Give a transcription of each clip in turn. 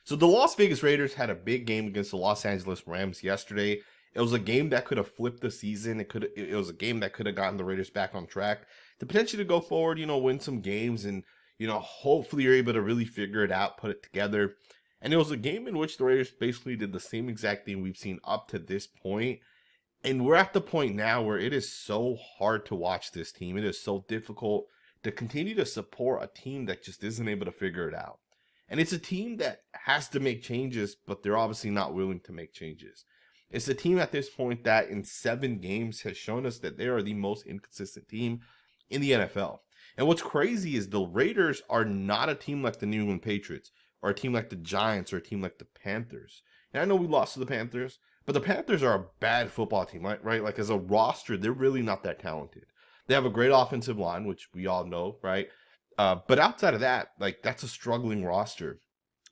So the Las Vegas Raiders had a big game against the Los Angeles Rams yesterday. It was a game that could have flipped the season. It was a game that could have gotten the Raiders back on track to potentially go forward, win some games and, hopefully you're able to really figure it out, put it together. And it was a game in which the Raiders basically did the same exact thing we've seen up to this point. And we're at the point now where it is so hard to watch this team. It is so difficult to continue to support a team that just isn't able to figure it out. And it's a team that has to make changes, but they're obviously not willing to make changes. It's a team at this point that in 7 games has shown us that they are the most inconsistent team in the NFL. And what's crazy is the Raiders are not a team like the New England Patriots or a team like the Giants or a team like the Panthers. And I know we lost to the Panthers, but the Panthers are a bad football team, right? Like as a roster, they're really not that talented. They have a great offensive line, which we all know, right? But outside of that, like that's a struggling roster.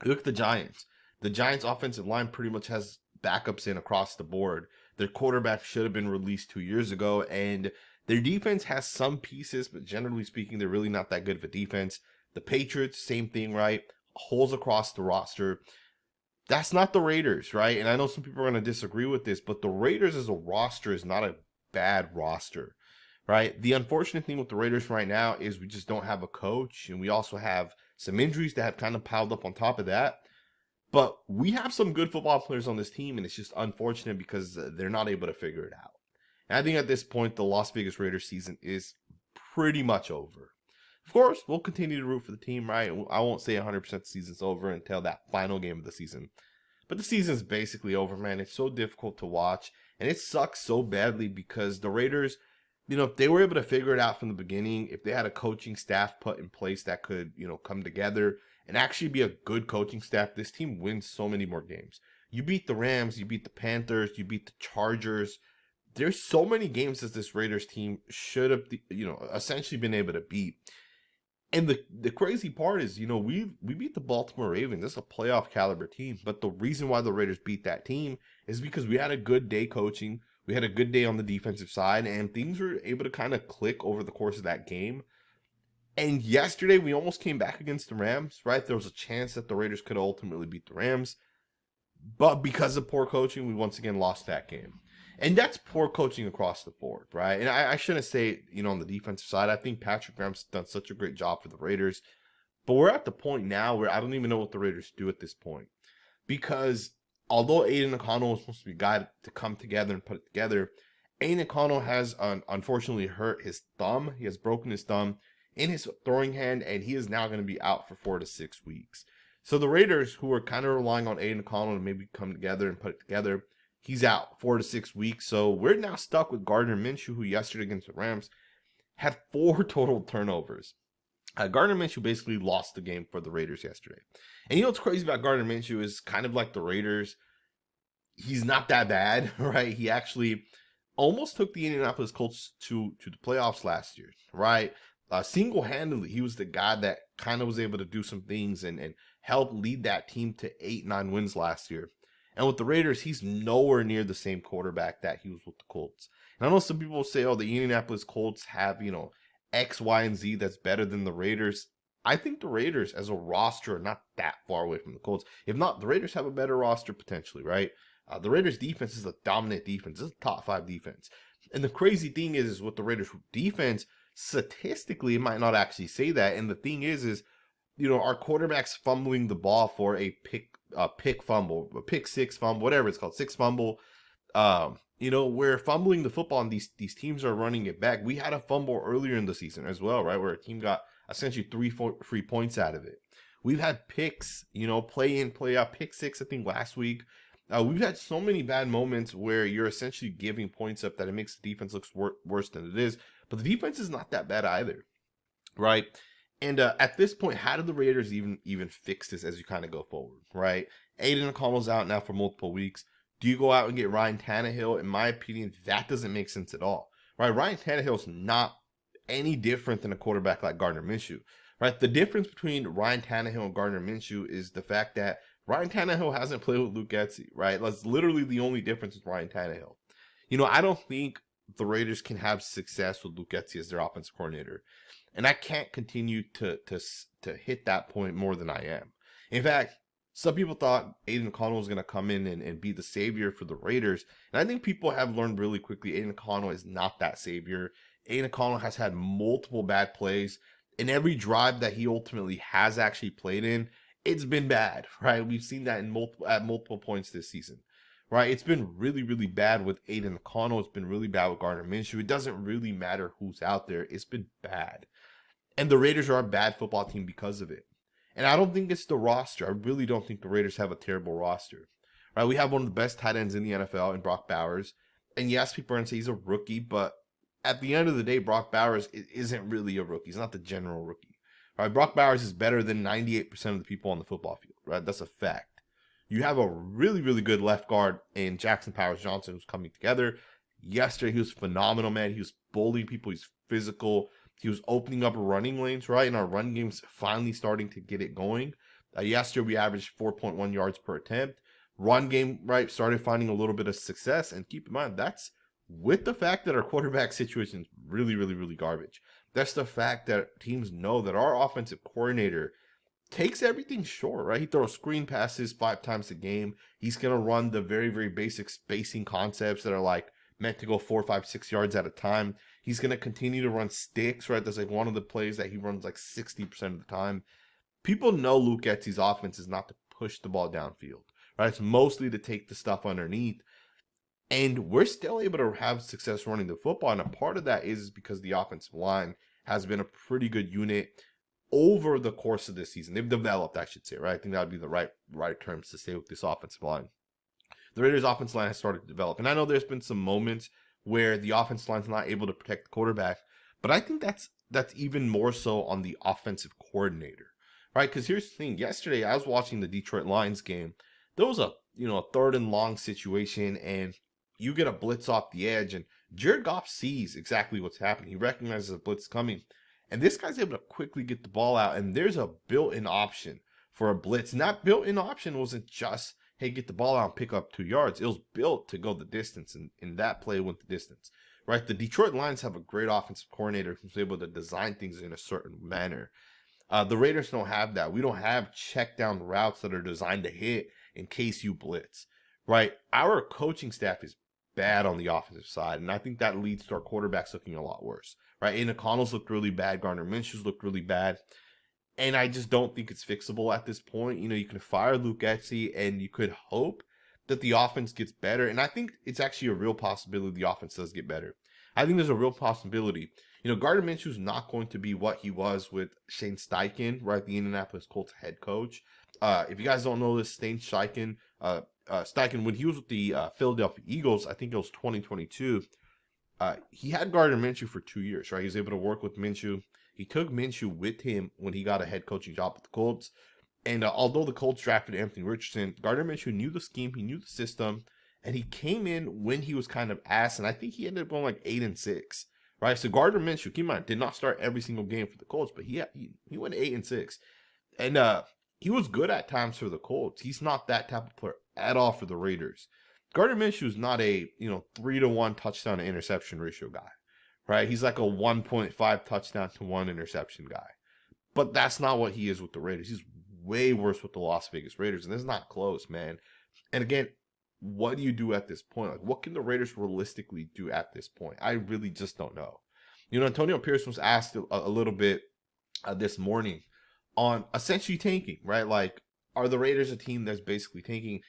Look at the Giants. The Giants' offensive line pretty much has backups in across the board. Their quarterback should have been released 2 years ago, and their defense has some pieces, but generally speaking, they're really not that good of a defense. The Patriots, same thing, right? Holes across the roster. That's not the Raiders, right? And I know some people are going to disagree with this, but the Raiders as a roster is not a bad roster, right? The unfortunate thing with the Raiders right now is we just don't have a coach, and we also have some injuries that have kind of piled up on top of that. But we have some good football players on this team, and it's just unfortunate because they're not able to figure it out. And I think at this point, the Las Vegas Raiders season is pretty much over. Of course, we'll continue to root for the team, right? I won't say 100% the season's over until that final game of the season. But the season's basically over, man. It's so difficult to watch, and it sucks so badly because the Raiders, if they were able to figure it out from the beginning, if they had a coaching staff put in place that could, come together and actually be a good coaching staff, this team wins so many more games. You beat the Rams, you beat the Panthers, you beat the Chargers. There's so many games that this Raiders team should have, essentially been able to beat. And the crazy part is, we beat the Baltimore Ravens. That's a playoff caliber team. But the reason why the Raiders beat that team is because we had a good day coaching. We had a good day on the defensive side, and things were able to kind of click over the course of that game. And yesterday, we almost came back against the Rams, right? There was a chance that the Raiders could ultimately beat the Rams. But because of poor coaching, we once again lost that game. And that's poor coaching across the board, right? And I shouldn't say, on the defensive side. I think Patrick Graham's done such a great job for the Raiders. But we're at the point now where I don't even know what the Raiders do at this point. Because although Aiden O'Connell was supposed to be a guy to come together and put it together, Aiden O'Connell has unfortunately hurt his thumb. He has broken his thumb in his throwing hand, and he is now going to be out for 4 to 6 weeks. So the Raiders, who are kind of relying on Aiden O'Connell to maybe come together and put it together, he's out 4 to 6 weeks. So we're now stuck with Gardner Minshew, who yesterday against the Rams had 4 total turnovers. Gardner Minshew basically lost the game for the Raiders yesterday. And what's crazy about Gardner Minshew is kind of like the Raiders. He's not that bad, right? He actually almost took the Indianapolis Colts to the playoffs last year, right? Single-handedly, he was the guy that kind of was able to do some things and help lead that team to 8-9 wins last year. And with the Raiders, he's nowhere near the same quarterback that he was with the Colts. And I know some people say, the Indianapolis Colts have, X, Y, and Z that's better than the Raiders. I think the Raiders as a roster are not that far away from the Colts. If not, the Raiders have a better roster potentially, right? The Raiders defense is a dominant defense. It's a top 5 defense. And the crazy thing is with the Raiders defense, statistically, it might not actually say that. And the thing is, our quarterback's fumbling the ball for a pick fumble, a pick 6 fumble, whatever it's called, 6 fumble. We're fumbling the football and these teams are running it back. We had a fumble earlier in the season as well, right? Where a team got essentially 3 free points out of it. We've had picks, play in, play out, pick 6, I think last week. We've had so many bad moments where you're essentially giving points up that it makes the defense look worse than it is. But the defense is not that bad either, right? And at this point, how do the Raiders even fix this as you kind of go forward, right? Aiden O'Connell's out now for multiple weeks. Do you go out and get Ryan Tannehill? In my opinion, that doesn't make sense at all, right? Ryan Tannehill's not any different than a quarterback like Gardner Minshew, right? The difference between Ryan Tannehill and Gardner Minshew is the fact that Ryan Tannehill hasn't played with Luke Getsy, right? That's literally the only difference with Ryan Tannehill. I don't think the Raiders can have success with Luke Getsy as their offensive coordinator. And I can't continue to hit that point more than I am. In fact, Some people thought Aiden O'Connell was going to come in and be the savior for the Raiders. And I think people have learned really quickly Aiden O'Connell is not that savior. Aiden O'Connell has had multiple bad plays. In every drive that he ultimately has actually played in, it's been bad, right? We've seen that at multiple points this season, right? It's been really, really bad with Aiden O'Connell. It's been really bad with Gardner Minshew. It doesn't really matter who's out there. It's been bad. And the Raiders are a bad football team because of it. And I don't think it's the roster. I really don't think the Raiders have a terrible roster. Right? We have one of the best tight ends in the NFL in Brock Bowers. And yes, people are going to say he's a rookie, but at the end of the day, Brock Bowers isn't really a rookie. He's not the general rookie. Right? Brock Bowers is better than 98% of the people on the football field. Right? That's a fact. You have a really, really good left guard in Jackson Powers Johnson who's coming together. Yesterday, he was phenomenal, man. He was bullying people. He's physical. He was opening up running lanes, right? And our run game's finally starting to get it going. Yesterday, we averaged 4.1 yards per attempt. Run game, right, started finding a little bit of success. And keep in mind, that's with the fact that our quarterback situation is really, really, really garbage. That's the fact that teams know that our offensive coordinator takes everything short, right? He throws screen passes 5 times a game. He's going to run the very, very basic spacing concepts that are like meant to go 4, 5, 6 yards at a time. He's going to continue to run sticks, right? That's like one of the plays that he runs like 60% of the time. People know Luke Getsy's offense is not to push the ball downfield, right? It's mostly to take the stuff underneath. And we're still able to have success running the football. And a part of that is because the offensive line has been a pretty good unit over the course of this season. They've developed, I should say, right? I think that would be the right terms to say with this offensive line. The Raiders' offensive line has started to develop. And I know there's been some moments where the offensive line's not able to protect the quarterback, but I think that's even more so on the offensive coordinator, right? Because here's the thing. Yesterday, I was watching the Detroit Lions game. There was a 3rd and long situation, and you get a blitz off the edge, and Jared Goff sees exactly what's happening. He recognizes a blitz coming, and this guy's able to quickly get the ball out, and there's a built-in option for a blitz. And that built-in option wasn't just, hey, get the ball out and pick up 2 yards. It was built to go the distance, and that play went the distance, right? The Detroit Lions have a great offensive coordinator who's able to design things in a certain manner. The Raiders don't have that. We don't have check down routes that are designed to hit in case you blitz, right? Our coaching staff is bad on the offensive side, and I think that leads to our quarterbacks looking a lot worse, right? Aiden O'Connell's looked really bad. Gardner Minshew's looked really bad. And I just don't think it's fixable at this point. You can fire Luke Getsy and you could hope that the offense gets better. And I think it's actually a real possibility the offense does get better. I think there's a real possibility. Gardner Minshew's not going to be what he was with Shane Steichen, right? The Indianapolis Colts head coach. If you guys don't know this, Shane Steichen, when he was with the Philadelphia Eagles, I think it was 2022, he had Gardner Minshew for 2 years, right? He was able to work with Minshew. He took Minshew with him when he got a head coaching job with the Colts. And although the Colts drafted Anthony Richardson, Gardner Minshew knew the scheme, he knew the system, and he came in when he was kind of ass, and I think he ended up going like 8-6, right? So Gardner Minshew, keep in mind, did not start every single game for the Colts, but he went 8-6, and he was good at times for the Colts. He's not that type of player at all for the Raiders. Gardner Minshew is not a 3-to-1 touchdown to interception ratio guy. Right, he's like a 1.5 touchdown to 1 interception guy. But that's not what he is with the Raiders. He's way worse with the Las Vegas Raiders, and it's not close, man. And again, what do you do at this point? Like, what can the Raiders realistically do at this point? I really just don't know. Antonio Pierce was asked a little bit this morning on essentially tanking, right? Like, are the Raiders a team that's basically tanking?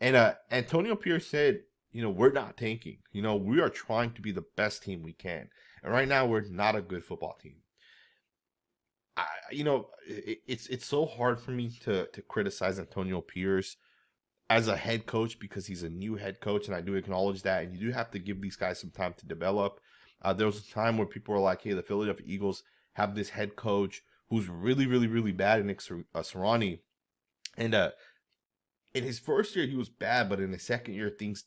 And Antonio Pierce said, we're not tanking. We are trying to be the best team we can. And right now, we're not a good football team. It's so hard for me to criticize Antonio Pierce as a head coach because he's a new head coach, and I do acknowledge that. And you do have to give these guys some time to develop. There was a time where people were like, hey, the Philadelphia Eagles have this head coach who's really, really, really bad, Nick Sirianni. And in his first year, he was bad, but in the second year, things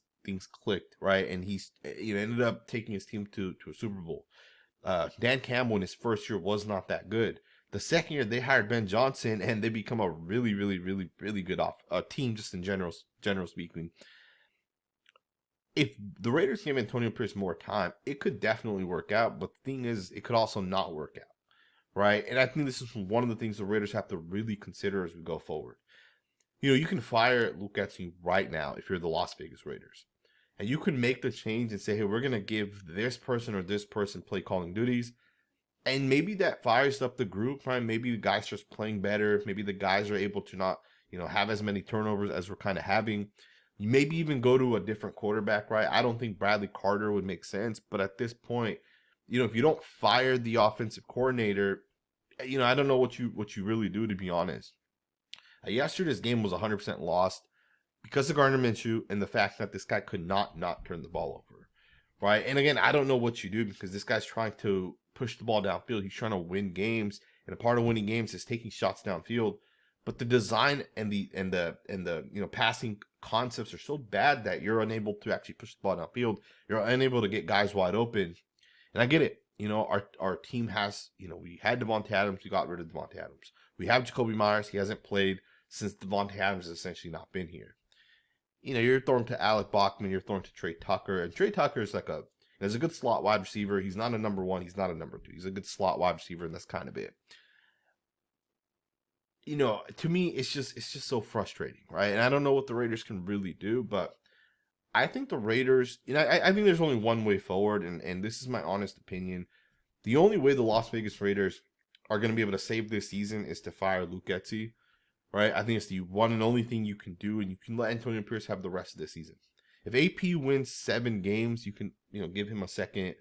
clicked, right? And he's ended up taking his team to a Super Bowl. Dan Campbell in his first year was not that good. The second year, they hired Ben Johnson, and they become a really, really, really, really good team, just in general speaking. If the Raiders gave Antonio Pierce more time, it could definitely work out. But the thing is, it could also not work out, right? And I think this is one of the things the Raiders have to really consider as we go forward. You can fire Wilkins right now if you're the Las Vegas Raiders. And you can make the change and say, hey, we're going to give this person or this person play calling duties. And maybe that fires up the group, right? Maybe the guys just playing better. Maybe the guys are able to not, have as many turnovers as we're kind of having. You maybe even go to a different quarterback, right? I don't think Bradley Carter would make sense. But at this point, if you don't fire the offensive coordinator, I don't know what you really do, to be honest. Yesterday's game was 100% lost because of Gardner Minshew and the fact that this guy could not turn the ball over, right? And again, I don't know what you do because this guy's trying to push the ball downfield. He's trying to win games, and a part of winning games is taking shots downfield. But the design and the passing concepts are so bad that you're unable to actually push the ball downfield. You're unable to get guys wide open. And I get it. Our team has, we had Devontae Adams. We got rid of Devontae Adams. We have Jacoby Myers. He hasn't played since Devontae Adams has essentially not been here. You're throwing to Alec Bachman. You're throwing to Trey Tucker. And Trey Tucker is he's a good slot wide receiver. He's not a number one. He's not a number two. He's a good slot wide receiver, and that's kind of it. To me, it's just so frustrating, right? And I don't know what the Raiders can really do, but I think the Raiders, I think there's only one way forward, and this is my honest opinion. The only way the Las Vegas Raiders are going to be able to save this season is to fire Wilkins, right? I think it's the one and only thing you can do, and you can let Antonio Pierce have the rest of the season. If AP wins 7 games, you can, give him a second.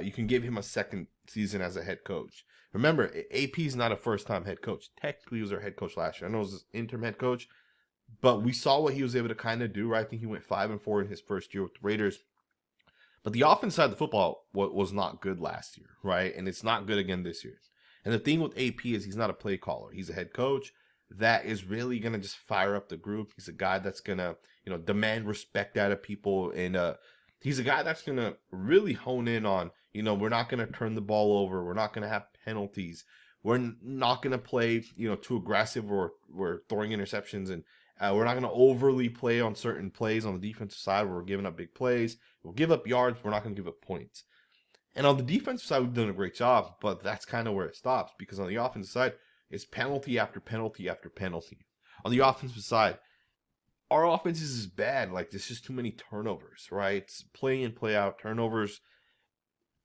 You can give him a second season as a head coach. Remember, AP is not a first-time head coach. Technically, he was our head coach last year. I know he was an interim head coach, but we saw what he was able to kind of do, right? I think he went 5-4 in his first year with the Raiders. But the offense side of the football was not good last year, right? And it's not good again this year. And the thing with AP is he's not a play caller. He's a head coach that is really going to just fire up the group. He's a guy that's going to, demand respect out of people. And he's a guy that's going to really hone in on, we're not going to turn the ball over. We're not going to have penalties. We're not going to play, too aggressive or we're throwing interceptions. And we're not going to overly play on certain plays on the defensive side where we're giving up big plays. We'll give up yards. We're not going to give up points. And on the defensive side, we've done a great job, but that's kind of where it stops because on the offensive side, it's penalty after penalty after penalty. On the offensive side, our offense is bad. Like, there's just too many turnovers, right? It's play in, play out, turnovers.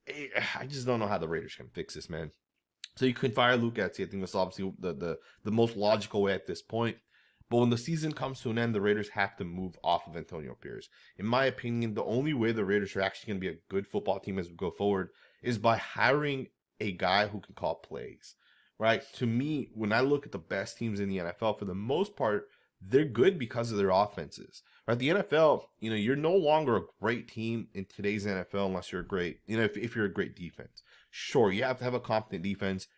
I just don't know how the Raiders can fix this, man. So you can fire Wilkins. I think that's obviously the most logical way at this point. But when the season comes to an end, the Raiders have to move off of Antonio Pierce. In my opinion, the only way the Raiders are actually going to be a good football team as we go forward is by hiring a guy who can call plays, right? To me, when I look at the best teams in the NFL, for the most part, they're good because of their offenses, right? The NFL, you're no longer a great team in today's NFL unless you're a great, if you're a great defense. Sure, you have to have a competent defense,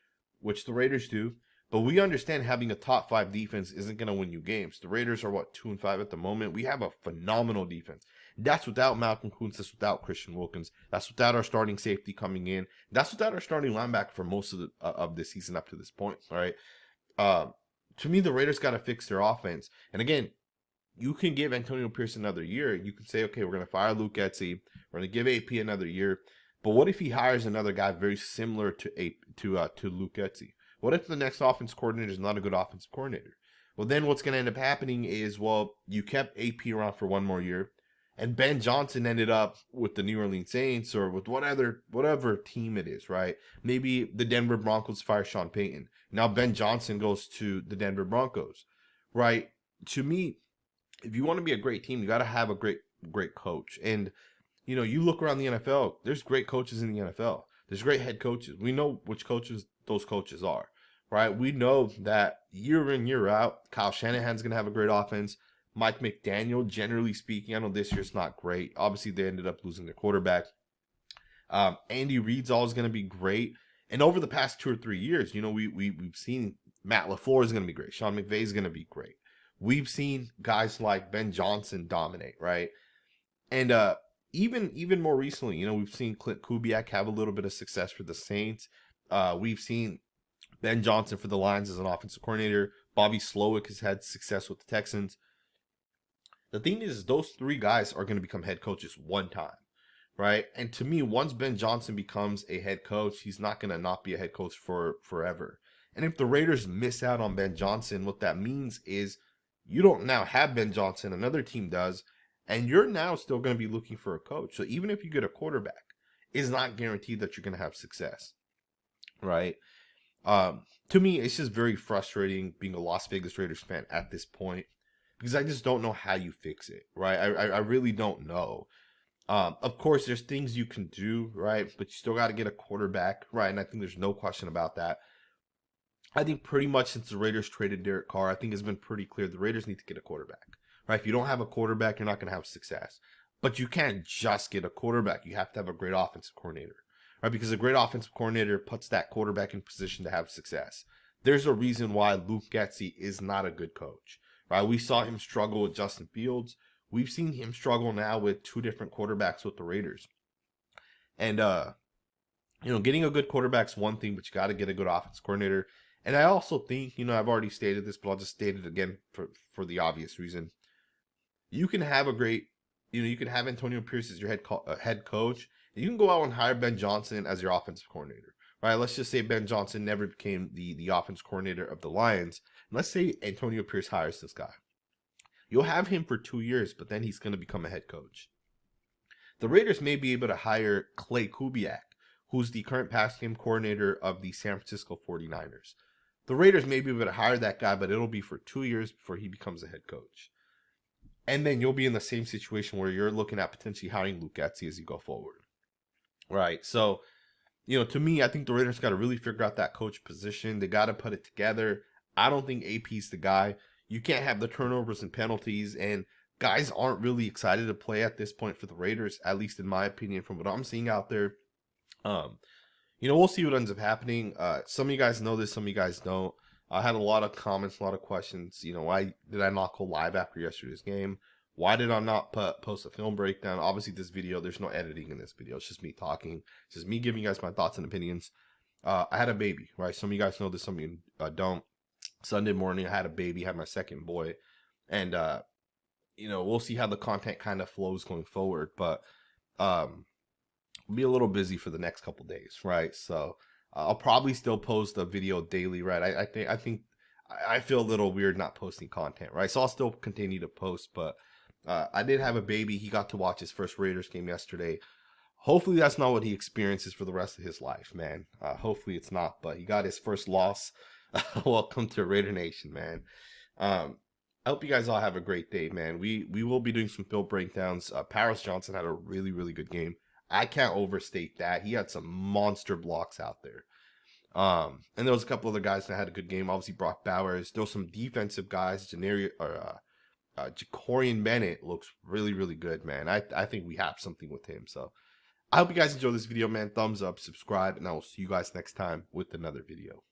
which the Raiders do. But we understand having a top 5 defense isn't going to win you games. The Raiders are 2-5 at the moment. We have a phenomenal defense. That's without Malcolm Koonce. That's without Christian Wilkins. That's without our starting safety coming in. That's without our starting linebacker for most of this season up to this point. All right. To me, the Raiders got to fix their offense. And again, you can give Antonio Pierce another year. You can say, okay, we're going to fire Wilkins. We're going to give AP another year. But what if he hires another guy very similar to Wilkins? What if the next offense coordinator is not a good offensive coordinator? Well, then what's going to end up happening is, you kept AP around for one more year, and Ben Johnson ended up with the New Orleans Saints or with whatever team it is, right? Maybe the Denver Broncos fire Sean Payton. Now Ben Johnson goes to the Denver Broncos, right? To me, if you want to be a great team, you got to have a great coach. And, you look around the NFL, there's great coaches in the NFL. There's great head coaches. We know which coaches those coaches are, right? We know that year in, year out, Kyle Shanahan's going to have a great offense. Mike McDaniel, generally speaking, I know this year's not great. Obviously, they ended up losing their quarterback. Andy Reid's always going to be great. And over the past 2 or 3 years, we've seen Matt LaFleur is going to be great. Sean McVay is going to be great. We've seen guys like Ben Johnson dominate, right? And even more recently, we've seen Clint Kubiak have a little bit of success for the Saints. We've seen Ben Johnson for the Lions as an offensive coordinator. Bobby Slowick has had success with the Texans. The thing is, those 3 guys are going to become head coaches one time, right? And to me, once Ben Johnson becomes a head coach, he's not going to not be a head coach for forever. And if the Raiders miss out on Ben Johnson, what that means is You don't now have Ben Johnson, another team does, and you're now still going to be looking for a coach. So even if you get a quarterback, it's not guaranteed that you're going to have success, right? To me, it's just very frustrating being a Las Vegas Raiders fan at this point because I just don't know how you fix it, right? I really don't know. Of course, there's things you can do, right? But you still got to get a quarterback, right? And I think there's no question about that. I think pretty much since the Raiders traded Derek Carr, I think it's been pretty clear the Raiders need to get a quarterback, right? If you don't have a quarterback, you're not going to have success. But you can't just get a quarterback. You have to have a great offensive coordinator, right? Because a great offensive coordinator puts that quarterback in position to have success. There's a reason why Luke Getsy is not a good coach, right? We saw him struggle with Justin Fields. We've seen him struggle now with two different quarterbacks with the Raiders. And, getting a good quarterback's one thing, but you got to get a good offense coordinator. And I also think, I've already stated this, but I'll just state it again for the obvious reason. You can have a great, you can have Antonio Pierce as your head coach, and you can go out and hire Ben Johnson as your offensive coordinator, right? Let's just say Ben Johnson never became the offense coordinator of the Lions. And let's say Antonio Pierce hires this guy. You'll have him for 2 years, but then he's going to become a head coach. The Raiders may be able to hire Clay Kubiak, who's the current pass game coordinator of the San Francisco 49ers. The Raiders may be able to hire that guy, but it'll be for 2 years before he becomes a head coach. And then you'll be in the same situation where you're looking at potentially hiring Luke Getsy as you go forward. Right. So, to me, I think the Raiders got to really figure out that coach position. They got to put it together. I don't think AP's the guy. You can't have the turnovers and penalties, and guys aren't really excited to play at this point for the Raiders, at least in my opinion, from what I'm seeing out there. We'll see what ends up happening. Some of you guys know this, some of you guys don't. I had a lot of comments, a lot of questions. Why did I not go live after yesterday's game? Why did I not post a film breakdown? Obviously, this video, there's no editing in this video. It's just me talking. It's just me giving you guys my thoughts and opinions. I had a baby, right? Some of you guys know this, some of you don't. Sunday morning, I had a baby, had my second boy. And, we'll see how the content kind of flows going forward. But, be a little busy for the next couple days, right? So I'll probably still post a video daily, right? I feel a little weird not posting content, right? So I'll still continue to post, but I did have a baby. He got to watch his first Raiders game yesterday. Hopefully that's not what he experiences for the rest of his life, man. Hopefully it's not, but he got his first loss. Welcome to Raider Nation, man. I hope you guys all have a great day, man. We will be doing some film breakdowns. Paris Johnson had a really, really good game. I can't overstate that. He had some monster blocks out there. And there was a couple other guys that had a good game. Obviously, Brock Bowers. There was some defensive guys. Jacorian Bennett looks really, really good, man. I think we have something with him. So I hope you guys enjoy this video, man. Thumbs up, subscribe, and I will see you guys next time with another video.